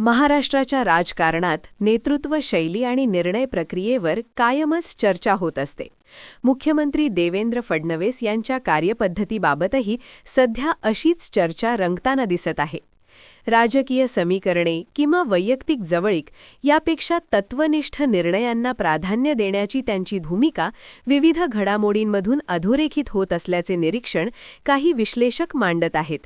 महाराष्ट्राच्या राजकारणात नेतृत्व शैली आणि निर्णय प्रक्रियेवर कायमच चर्चा होत असते. मुख्यमंत्री देवेंद्र फडणवीस यांच्या कार्यपद्धतीबाबतही सध्या अशीच चर्चा रंगताना दिसत आहे. राजकीय समीकरणे किंवा वैयक्तिक जवळीक यापेक्षा तत्वनिष्ठ निर्णयांना प्राधान्य देण्याची त्यांची भूमिका विविध घडामोडींमधून अधोरेखित होत असल्याचे निरीक्षण काही विश्लेषक मांडत आहेत.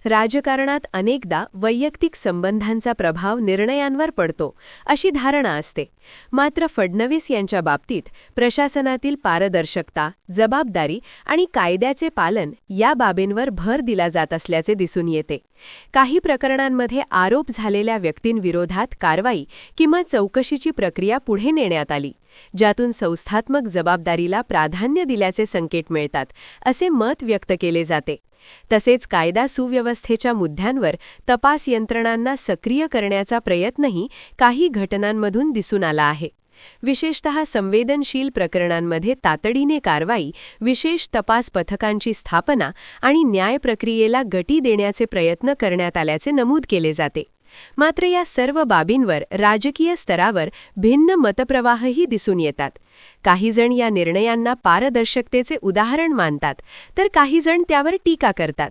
राजकारणात अनेकदा वैयक्तिक संबंधांचा प्रभाव निर्णयांवर पडतो अशी धारणा असते. मात्र फडणवीस यांच्या बाबतीत प्रशासनातील पारदर्शकता, जबाबदारी आणि कायद्याचे पालन या बाबींवर भर दिला जात असल्याचे दिसून येते. काही प्रकरणांमध्ये आरोप झालेल्या व्यक्तींविरोधात कारवाई किंवा चौकशीची प्रक्रिया पुढे नेण्यात आली, ज्यातून संस्थात्मक जबाबदारीला प्राधान्य दिल्याचे संकेत मिळतात, असे मत व्यक्त केले जाते. तसेच कायदा सुव्यवस्थेच्या मुद्द्यांवर तपास यंत्रणांना सक्रिय करण्याचा प्रयत्नही काही घटनांमधून दिसून आला आहे. विशेषतः संवेदनशील प्रकरणांमध्ये तातडीने कारवाई, विशेष तपास पथकांची स्थापना आणि न्याय प्रक्रियेला गती देण्याचे प्रयत्न करण्यात आल्याचे नमूद केले जाते. मात्र या सर्व बाबींवर राजकीय स्तरावर भिन्न मतप्रवाहही दिसून येतात. काही जण या निर्णयांना पारदर्शकतेचे उदाहरण मानतात, तर काही जण त्यावर टीका करतात.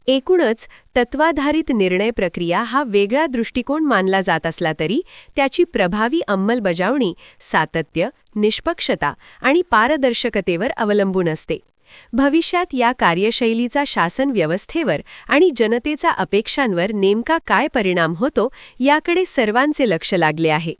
एकूणच तत्वाधारित निर्णय प्रक्रिया हा वेगळा दृष्टिकोन मानला जात असला तरी त्याची प्रभावी अंमलबजावणी सातत्य, निष्पक्षता आणि पारदर्शकतेवर अवलंबून असते. भविष्यात या कार्यशैलीचा शासन व्यवस्थेवर आणि जनतेच्या अपेक्षांवर नेमका काय परिणाम होतो याकडे सर्वांचे लक्ष लागले आहे.